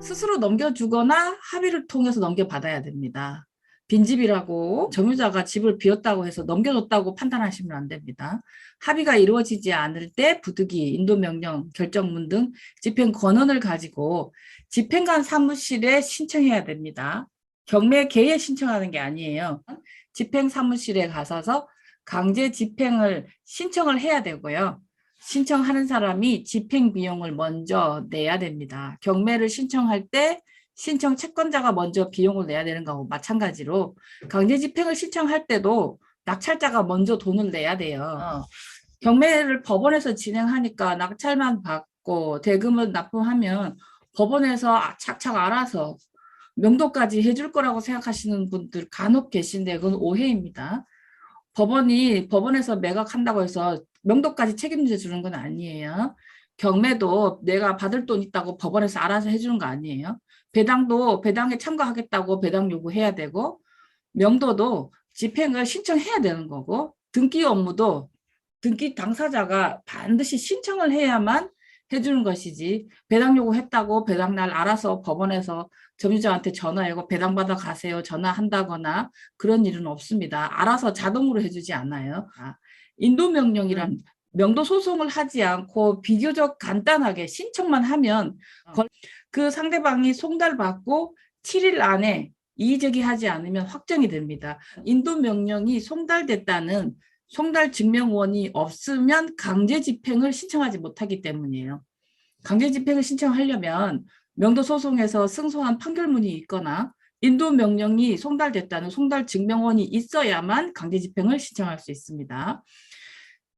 스스로 넘겨주거나 합의를 통해서 넘겨받아야 됩니다. 빈집이라고 점유자가 집을 비웠다고 해서 넘겨줬다고 판단하시면 안 됩니다. 합의가 이루어지지 않을 때 부득이 인도명령, 결정문 등 집행 권한을 가지고 집행관 사무실에 신청해야 됩니다. 경매 개에 신청하는 게 아니에요. 집행사무실에 가서서 강제 집행을 신청을 해야 되고요. 신청하는 사람이 집행 비용을 먼저 내야 됩니다. 경매를 신청할 때 신청 채권자가 먼저 비용을 내야 되는 거하고 마찬가지로 강제 집행을 신청할 때도 낙찰자가 먼저 돈을 내야 돼요. 경매를 법원에서 진행하니까 낙찰만 받고 대금을 납부하면 법원에서 착착 알아서 명도까지 해줄 거라고 생각하시는 분들 간혹 계신데 그건 오해입니다. 법원에서 매각한다고 해서 명도까지 책임져 주는 건 아니에요. 경매도 내가 받을 돈 있다고 법원에서 알아서 해주는 거 아니에요. 배당도 배당에 참가하겠다고 배당 요구해야 되고, 명도도 집행을 신청해야 되는 거고, 등기 업무도 등기 당사자가 반드시 신청을 해야만 해주는 것이지, 배당 요구했다고 배당날 알아서 법원에서 점유자한테 전화하고 배당 받아 가세요 전화한다거나 그런 일은 없습니다. 알아서 자동으로 해주지 않아요. 인도명령이란 명도 소송을 하지 않고 비교적 간단하게 신청만 하면 그 상대방이 송달받고 7일 안에 이의제기하지 않으면 확정이 됩니다. 인도명령이 송달됐다는 송달증명원이 없으면 강제집행을 신청하지 못하기 때문이에요. 강제집행을 신청하려면 명도소송에서 승소한 판결문이 있거나 인도명령이 송달됐다는 송달증명원이 있어야만 강제집행을 신청할 수 있습니다.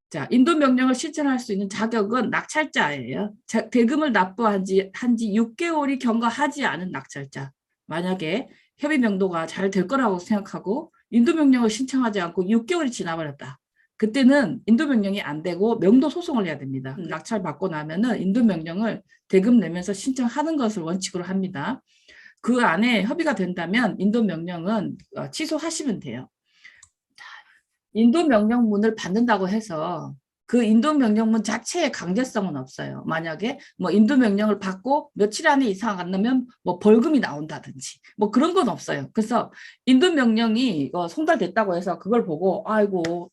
자, 인도명령을 신청할 수 있는 자격은 낙찰자예요. 대금을 납부한 지 6개월이 경과하지 않은 낙찰자. 만약에 협의명도가 잘 될 거라고 생각하고 인도명령을 신청하지 않고 6개월이 지나버렸다. 그때는 인도명령이 안 되고 명도 소송을 해야 됩니다. 낙찰 받고 나면은 인도명령을 대금 내면서 신청하는 것을 원칙으로 합니다. 그 안에 협의가 된다면 인도명령은 취소하시면 돼요. 인도명령문을 받는다고 해서 그 인도명령문 자체의 강제성은 없어요. 만약에 뭐 인도명령을 받고 며칠 안에 이상 안 나면 뭐 벌금이 나온다든지 뭐 그런 건 없어요. 그래서 인도명령이 송달됐다고 해서 그걸 보고 아이고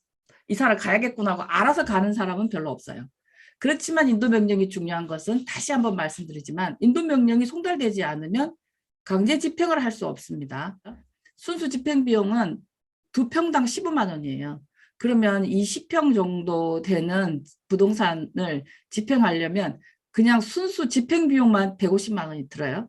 이사를 가야겠구나 하고 알아서 가는 사람은 별로 없어요. 그렇지만 인도명령이 중요한 것은 다시 한번 말씀드리지만 인도명령이 송달되지 않으면 강제 집행을 할 수 없습니다. 순수 집행 비용은 2평당 15만 원이에요. 그러면 20평 정도 되는 부동산을 집행하려면 그냥 순수 집행 비용만 150만 원이 들어요.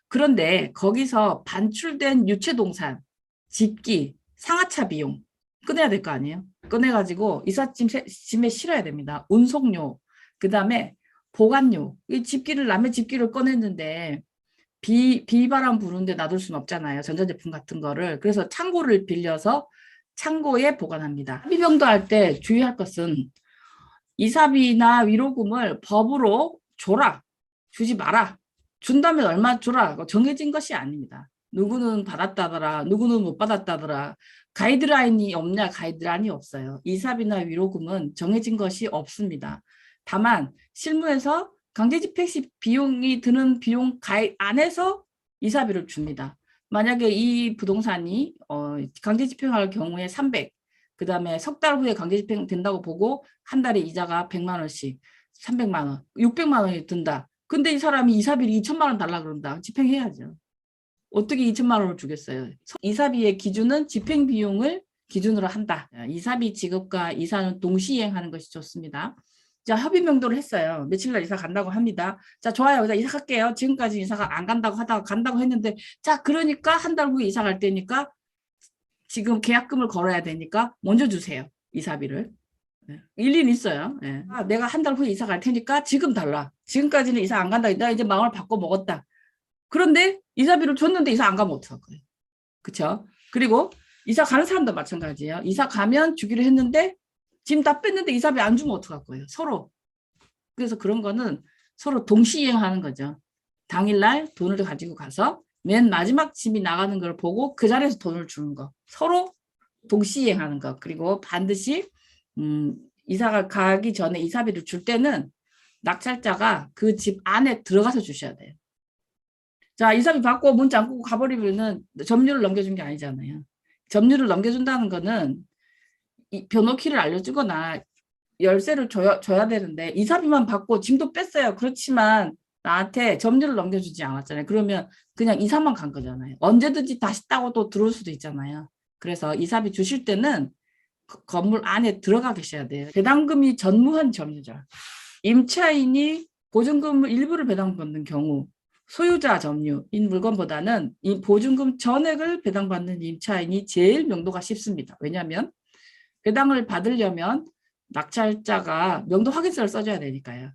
그런데 거기서 반출된 유체동산, 집기, 상하차 비용 꺼내야 될 거 아니에요. 꺼내가지고 이삿짐에 실어야 됩니다. 운송료, 그 다음에 보관료. 이 집기를 남의 집기를 꺼냈는데 비바람 부는데 놔둘 수는 없잖아요. 전자제품 같은 거를. 그래서 창고를 빌려서 창고에 보관합니다. 합의병도 할 때 주의할 것은 이사비나 위로금을 법으로 줘라, 주지 마라, 준다면 얼마 줘라 정해진 것이 아닙니다. 누구는 받았다더라, 누구는 못 받았다더라. 가이드라인이 없냐? 가이드라인이 없어요. 이사비나 위로금은 정해진 것이 없습니다. 다만 실무에서 강제집행 시 비용이 드는 비용 안에서 이사비를 줍니다. 만약에 이 부동산이 강제집행할 경우에 300, 그 다음에 석 달 후에 강제집행 된다고 보고 한 달에 이자가 100만 원씩, 300만 원, 600만 원이 든다. 근데 이 사람이 이사비를 2천만 원 달라 그런다. 집행해야죠. 어떻게 2천만 원을 주겠어요? 이사비의 기준은 집행 비용을 기준으로 한다. 이사비 지급과 이사는 동시이행하는 것이 좋습니다. 자, 협의 명도를 했어요. 며칠 날 이사 간다고 합니다. 자, 좋아요. 이사 갈게요. 지금까지 이사가 안 간다고 하다가 간다고 했는데, 자, 그러니까 한 달 후에 이사 갈 때니까 지금 계약금을 걸어야 되니까 먼저 주세요. 이사비를. 일리는 있어요. 내가 한 달 후에 이사 갈 테니까 지금 달라. 지금까지는 이사 안 간다. 나 이제 마음을 바꿔 먹었다. 그런데 이사비를 줬는데 이사 안 가면 어떡할 거예요? 그렇죠? 그리고 이사 가는 사람도 마찬가지예요. 이사 가면 주기로 했는데 짐 다 뺐는데 이사비 안 주면 어떡할 거예요? 서로. 그래서 그런 거는 서로 동시이행하는 거죠. 당일날 돈을 가지고 가서 맨 마지막 짐이 나가는 걸 보고 그 자리에서 돈을 주는 거. 서로 동시이행하는 거. 그리고 반드시 이사가 가기 전에 이사비를 줄 때는 낙찰자가 그 집 안에 들어가서 주셔야 돼요. 자, 이사비 받고 문 잠그고 가버리면은 점유를 넘겨준 게 아니잖아요. 점유를 넘겨준다는 거는 이 변호키를 알려주거나 열쇠를 줘야 되는데 이사비만 받고 짐도 뺐어요. 그렇지만 나한테 점유를 넘겨주지 않았잖아요. 그러면 그냥 이사만 간 거잖아요. 언제든지 다시 따고 또 들어올 수도 있잖아요. 그래서 이사비 주실 때는 건물 안에 들어가 계셔야 돼요. 배당금이 전무한 점유죠. 임차인이 보증금 일부를 배당받는 경우 소유자 점유인 물건보다는 이 보증금 전액을 배당받는 임차인이 제일 명도가 쉽습니다. 왜냐하면 배당을 받으려면 낙찰자가 명도 확인서를 써줘야 되니까요.